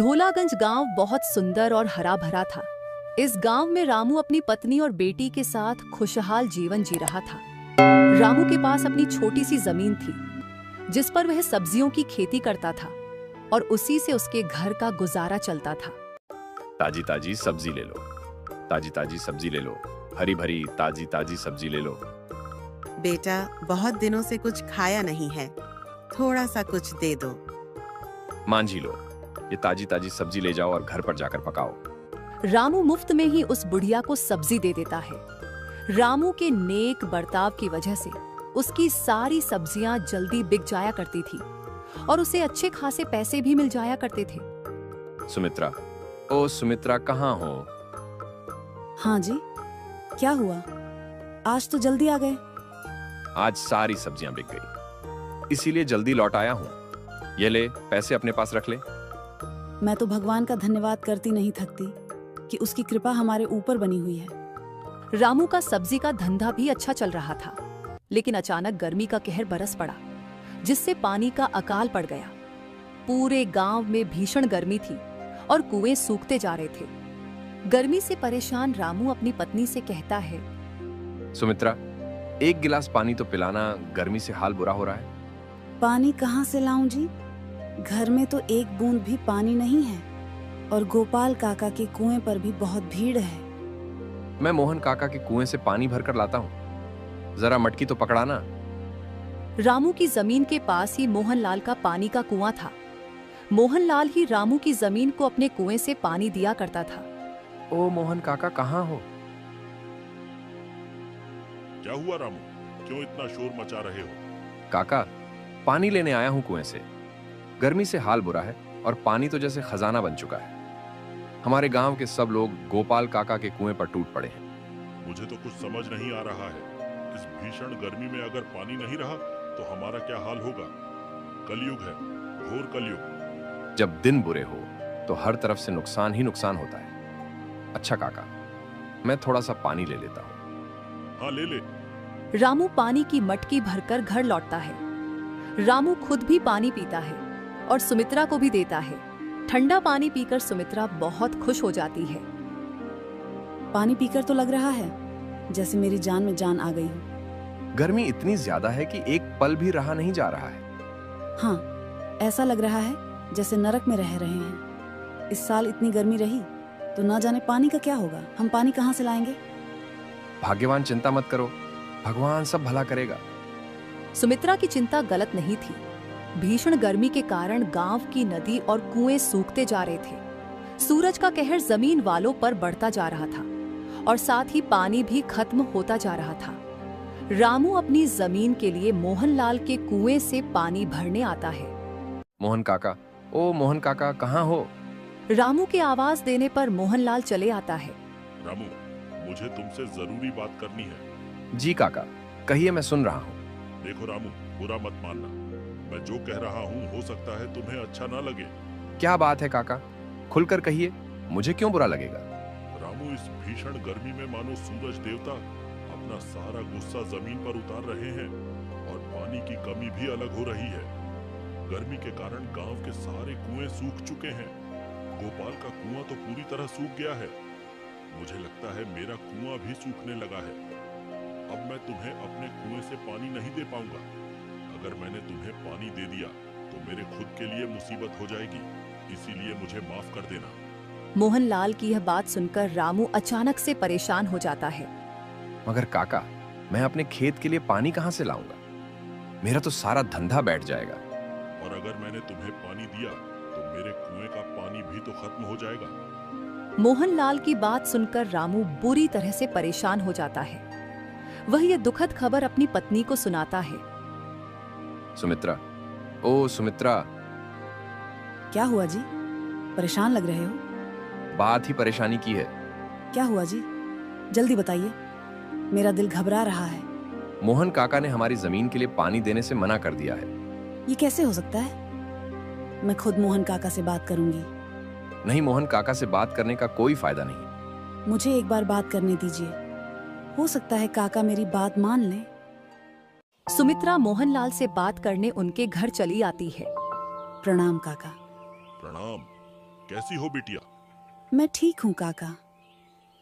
ढोलागंज गांव बहुत सुंदर और हरा भरा था। इस गांव में रामू अपनी पत्नी और बेटी के साथ खुशहाल जीवन जी रहा था। रामू के पास अपनी छोटी सी जमीन थी जिस पर वह सब्जियों की खेती करता था और उसी से उसके घर का गुजारा चलता था। ताजी ताजी सब्जी ले लो, ताजी ताजी सब्जी ले लो, हरी भरी ताजी ताजी सब्जी ले लो। बेटा, बहुत दिनों से कुछ खाया नहीं है, थोड़ा सा कुछ दे दो। मांझी लो, ये ताजी ताजी सब्जी ले जाओ और घर पर जाकर पकाओ। रामू मुफ्त में ही उस बुढ़िया को सब्जी दे देता है। रामू के नेक बर्ताव की वजह से उसकी सारी सब्जियां जल्दी बिक जाया करती थी और उसे अच्छे खासे पैसे भी मिल जाया करते थे। सुमित्रा, ओ सुमित्रा, कहाँ हो? हाँ जी, क्या हुआ? आज तो जल्दी आ गए। आज सारी सब्जियां बिक गई, इसीलिए जल्दी लौट आया हूँ। ये ले, पैसे अपने पास रख ले। मैं तो भगवान का धन्यवाद करती नहीं थकती कि उसकी कृपा हमारे ऊपर बनी हुई है। रामू का सब्जी का धंधा भी अच्छा चल रहा था, लेकिन अचानक गर्मी का कहर बरस पड़ा जिससे पानी का अकाल पड़ गया। पूरे गांव में भीषण गर्मी थी और कुएं सूखते जा रहे थे। गर्मी से परेशान रामू अपनी पत्नी से कहता है, सुमित्रा, एक गिलास पानी तो पिलाना, गर्मी से हाल बुरा हो रहा है। पानी कहाँ से लाऊं जी? घर में तो एक बूंद भी पानी नहीं है और गोपाल काका के कुएं पर भी बहुत भीड़ है। मैं मोहन काका के कुएं से पानी भरकर लाता हूँ, जरा मटकी तो पकड़ाना। रामू की जमीन के पास ही मोहनलाल का पानी का कुआं था। मोहनलाल ही रामू की जमीन को अपने कुएं से पानी दिया करता था। ओ मोहन काका, कहाँ हो? क्या हुआ रामू, क्यों इतना शोर मचा रहे हो? काका, पानी लेने आया हूँ कुएं से। गर्मी से हाल बुरा है और पानी तो जैसे खजाना बन चुका है। हमारे गांव के सब लोग गोपाल काका के कुएं पर टूट पड़े हैं। मुझे तो कुछ समझ नहीं आ रहा है। इस भीषण गर्मी में अगर पानी नहीं रहा तो हमारा क्या हाल होगा? कलयुग है, घोर कलयुग। जब दिन बुरे हो तो हर तरफ से नुकसान ही नुकसान होता है। अच्छा काका, मैं थोड़ा सा पानी ले लेता हूँ। हाँ, ले ले। रामू पानी की मटकी भरकर घर लौटता है। रामू खुद भी पानी पीता है और सुमित्रा को भी देता है। ठंडा पानी पीकर सुमित्रा बहुत खुश हो जाती है। पानी पीकर तो लग रहा है जैसे मेरी जान में जान आ गई हो। गर्मी इतनी ज्यादा है कि एक पल भी रहा नहीं जा रहा है। हाँ, ऐसा लग रहा है जैसे नरक में रह रहे हैं। इस साल इतनी गर्मी रही तो ना जाने पानी का क्या होगा। हम पानी कहाँ से लाएंगे? भाग्यवान, चिंता मत करो, भगवान सब भला करेगा। सुमित्रा की चिंता गलत नहीं थी। भीषण गर्मी के कारण गांव की नदी और कुएं सूखते जा रहे थे। सूरज का कहर जमीन वालों पर बढ़ता जा रहा था और साथ ही पानी भी खत्म होता जा रहा था। रामू अपनी जमीन के लिए मोहनलाल के कुएं से पानी भरने आता है। मोहन काका, ओ मोहन काका, कहाँ हो? रामू की आवाज देने पर मोहनलाल चले आता है। रामू, मुझे तुमसे जरूरी बात करनी है। जी काका, कहिए, मैं सुन रहा हूँ। देखो रामू, बुरा मत मानना। मैं जो कह रहा हूँ हो सकता है तुम्हें अच्छा ना लगे। क्या बात है काका, खुलकर कहिए, मुझे क्यों बुरा लगेगा? रामू, इस भीषण गर्मी में मानो सूरज देवता अपना सारा गुस्सा जमीन पर उतार रहे हैं और पानी की कमी भी अलग हो रही है। गर्मी के कारण गांव के सारे कुएं सूख चुके हैं। गोपाल का कुआं तो पूरी तरह सूख गया है। मुझे लगता है मेरा कुआं भी सूखने लगा है। अब मैं तुम्हें अपने कुएं से पानी नहीं दे पाऊंगा। अगर मैंने तुम्हें पानी दे दिया तो मेरे खुद के लिए मुसीबत हो जाएगी, इसीलिए मुझे माफ कर देना। मोहनलाल की यह बात सुनकर रामू अचानक से परेशान हो जाता है। मगर काका, मैं अपने खेत के लिए पानी कहाँ से लाऊंगा? मेरा तो सारा धंधा बैठ जाएगा। और अगर मैंने तुम्हें पानी दिया तो मेरे कुएं का पानी भी तो खत्म हो जाएगा। मोहनलाल की बात सुनकर रामू बुरी तरह से परेशान हो जाता है। वह यह दुखद खबर अपनी पत्नी को सुनाता है। सुमित्रा, ओ सुमित्रा। क्या हुआ जी? परेशान लग रहे हो? बात ही परेशानी की है। क्या हुआ जी? जल्दी बताइए, मेरा दिल घबरा रहा है। मोहन काका ने हमारी जमीन के लिए पानी देने से मना कर दिया है। ये कैसे हो सकता है? मैं खुद मोहन काका से बात करूंगी। नहीं, मोहन काका से बात करने का कोई फायदा नहीं। मुझे एक बार बात करने दीजिए, हो सकता है काका मेरी बात मान लें। सुमित्रा मोहनलाल से बात करने उनके घर चली आती है। प्रणाम काका। प्रणाम। कैसी हो बिटिया? मैं ठीक हूँ काका।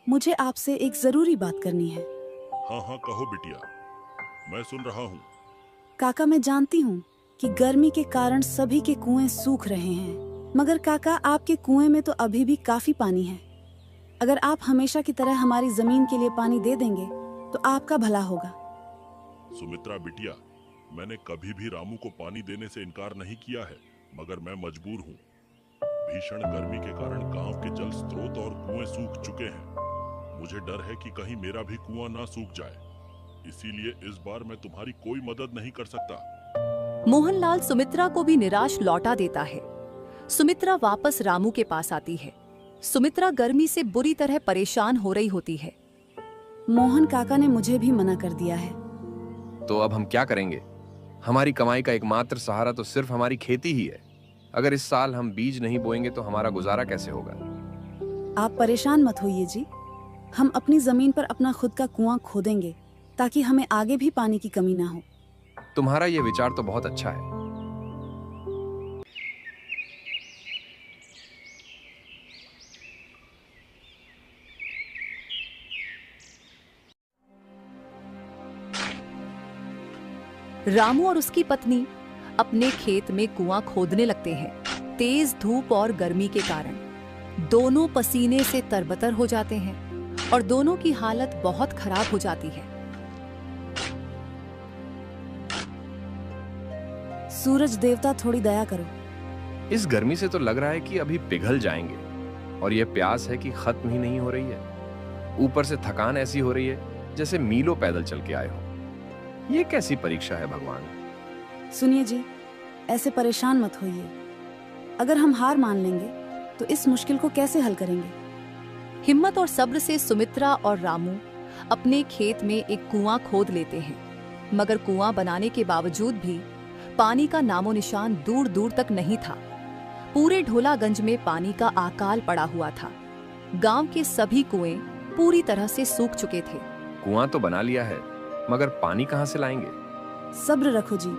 मुझे आपसे एक जरूरी बात करनी है। हाँ हाँ कहो बिटिया, मैं सुन रहा हूँ। काका मैं जानती हूँ कि गर्मी के कारण सभी के कुएं सूख रहे हैं, मगर काका आपके कुएं में तो अभी भी काफी पानी है। अगर आप हमेशा की तरह हमारी जमीन के लिए पानी दे देंगे तो आपका भला होगा। सुमित्रा बिटिया, मैंने कभी भी रामू को पानी देने से इनकार नहीं किया है, मगर मैं मजबूर हूँ। भीषण गर्मी के कारण गांव के जल स्रोत और कुएं सूख चुके हैं। मुझे डर है कि कहीं मेरा भी कुआं ना सूख जाए, इसीलिए इस बार मैं तुम्हारी कोई मदद नहीं कर सकता। मोहनलाल सुमित्रा को भी निराश लौटा देता है। सुमित्रा वापस रामू के पास आती है। सुमित्रा गर्मी से बुरी तरह परेशान हो रही होती है। मोहन काका ने मुझे भी मना कर दिया है। तो अब हम क्या करेंगे? हमारी कमाई का एकमात्र सहारा तो सिर्फ हमारी खेती ही है। अगर इस साल हम बीज नहीं बोएंगे तो हमारा गुजारा कैसे होगा? आप परेशान मत होइए जी, हम अपनी जमीन पर अपना खुद का कुआं खोदेंगे ताकि हमें आगे भी पानी की कमी ना हो। तुम्हारा यह विचार तो बहुत अच्छा है। रामू और उसकी पत्नी अपने खेत में कुआं खोदने लगते हैं। तेज धूप और गर्मी के कारण दोनों पसीने से तरबतर हो जाते हैं और दोनों की हालत बहुत खराब हो जाती है। सूरज देवता थोड़ी दया करो। इस गर्मी से तो लग रहा है कि अभी पिघल जाएंगे, और यह प्यास है कि खत्म ही नहीं हो रही है। ऊपर से थकान ऐसी हो रही है जैसे मीलों पैदल चल के आए हो। ये कैसी परीक्षा है भगवान? सुनिए जी, ऐसे परेशान मत होइए। अगर हम हार मान लेंगे तो इस मुश्किल को कैसे हल करेंगे? हिम्मत और सब्र से सुमित्रा और रामू अपने खेत में एक कुआं खोद लेते हैं, मगर कुआं बनाने के बावजूद भी पानी का नामो निशान दूर दूर तक नहीं था। पूरे ढोलागंज में पानी का अकाल पड़ा हुआ था। गांव के सभी कुएं पूरी तरह से सूख चुके थे। कुआं तो बना लिया है, मगर पानी कहां से लाएंगे? सब्र रखो जी,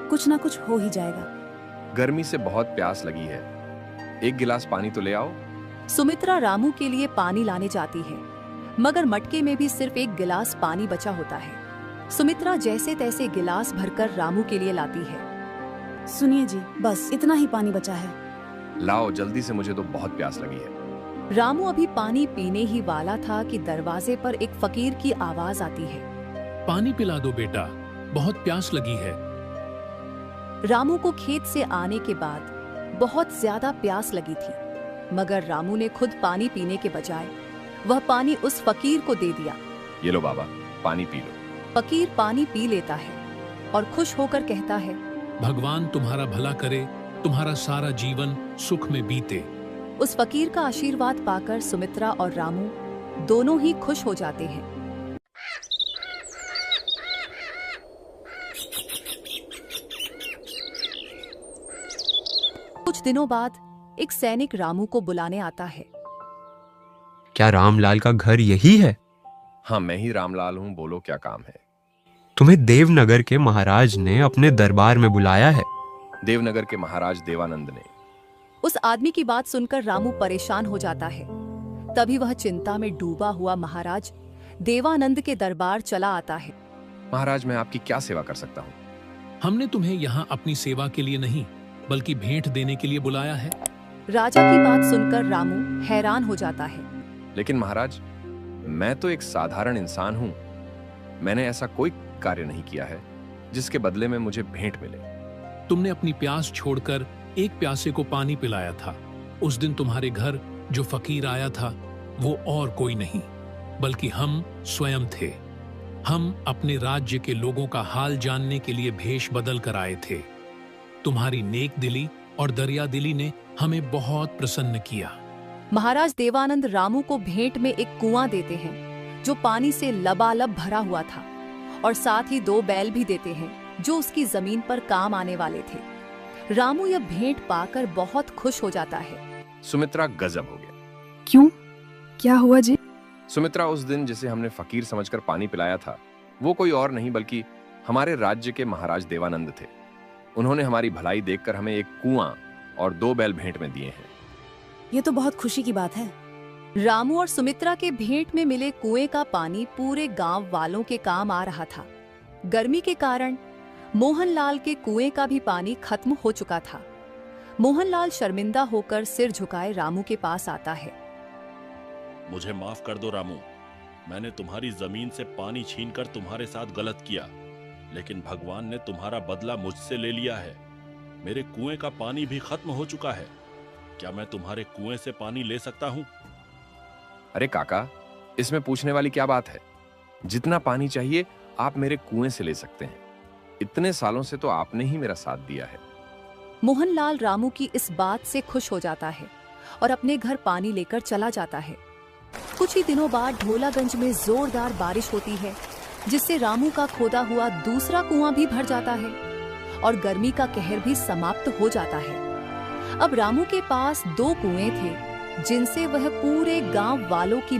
कुछ ना कुछ हो ही जाएगा। गर्मी से बहुत प्यास लगी है, एक गिलास पानी तो ले आओ। सुमित्रा रामू के लिए पानी लाने जाती है, मगर मटके में भी सिर्फ एक गिलास पानी बचा होता है। सुमित्रा जैसे तैसे गिलास भरकर रामू के लिए लाती है। सुनिए जी, बस इतना ही पानी बचा है। लाओ जल्दी से, मुझे तो बहुत प्यास लगी है। रामू अभी पानी पीने ही वाला था कि दरवाजे पर एक फकीर की आवाज आती है। पानी पिला दो बेटा, बहुत प्यास लगी है। रामू को खेत से आने के बाद बहुत ज्यादा प्यास लगी थी, मगर रामू ने खुद पानी पीने के बजाय वह पानी उस फकीर को दे दिया। ये लो बाबा, पानी पी लो। फकीर पानी पी लेता है और खुश होकर कहता है, भगवान तुम्हारा भला करे, तुम्हारा सारा जीवन सुख में बीते। उस फकीर का आशीर्वाद पाकर सुमित्रा और रामू दोनों ही खुश हो जाते हैं। कुछ दिनों बाद एक सैनिक रामू को बुलाने आता है। क्या रामलाल का घर यही है? हाँ, मैं ही रामलाल हूँ, बोलो क्या काम है? तुम्हें देवनगर के महाराज ने अपने दरबार में बुलाया है। देवनगर के महाराज देवानंद ने? उस आदमी की बात सुनकर रामू परेशान हो जाता है। तभी वह चिंता में डूबा हुआ महाराज देवानंद के दरबार चला आता है। महाराज, मैं आपकी क्या सेवा कर सकता हूँ? हमने तुम्हें यहाँ अपनी सेवा के लिए नहीं बल्कि भेंट देने के लिए बुलाया है। राजा की बात सुनकर रामू हैरान हो जाता है। लेकिन महाराज, मैं तो एक साधारण इंसान हूँ। मैंने ऐसा कोई कार्य नहीं किया है जिसके बदले में मुझे भेंट मिले। तुमने अपनी प्यास छोड़कर एक प्यासे को पानी पिलाया था। उस दिन तुम्हारे घर जो फकीर आया था वो और कोई नहीं बल्कि हम स्वयं थे। हम अपने राज्य के लोगों का हाल जानने के लिए भेष बदल कर आए थे। तुम्हारी नेक दिली और दरिया दिली ने हमें बहुत प्रसन्न किया। महाराज देवानंद रामू को भेंट में एक कुआं देते हैं जो पानी से लबालब भरा हुआ था, और साथ ही 2 बैल भी देते हैं जो उसकी जमीन पर काम आने वाले थे। रामू यह भेंट पाकर बहुत खुश हो जाता है। सुमित्रा, गजब हो गया। क्यों, क्या हुआ जी? सुमित्रा, उस दिन जिसे हमने फकीर समझकर पानी पिलाया था वो कोई और नहीं बल्कि हमारे राज्य के महाराज देवानंद थे। उन्होंने हमारी भलाई देखकर हमें एक कुआं और 2 बैल भेंट में दिए हैं। ये तो बहुत खुशी की बात है। रामू और सुमित्रा के भेंट में मिले कुएं का पानी पूरे गांव वालों के काम आ रहा था। गर्मी के कारण मोहनलाल के कुएं का भी पानी खत्म हो चुका था। मोहनलाल शर्मिंदा होकर सिर झुकाए रामू के पास आता है। मुझे माफ कर दो रामू, मैंने तुम्हारी जमीन से पानी छीनकर तुम्हारे साथ गलत किया, लेकिन भगवान ने तुम्हारा बदला मुझसे ले लिया है। मेरे कुएं का पानी भी खत्म हो चुका है। क्या मैं तुम्हारे कुएं से पानी ले सकता हूँ? अरे काका, इसमें पूछने वाली क्या बात है? जितना पानी चाहिए आप मेरे कुएं से ले सकते हैं। इतने सालों से तो आपने ही मेरा साथ दिया है। मोहनलाल रामू की इस बात से खुश हो जाता है और अपने घर पानी लेकर चला जाता है। कुछ ही दिनों बाद ढोलागंज में जोरदार बारिश होती है, जिससे रामू का खोदा हुआ दूसरा कुआं भी भर जाता है और गर्मी का कहर भी समाप्त हो जाता है। अब रामू के पास 2 कुएं थे, जिनसे वह पूरे गांव वालों की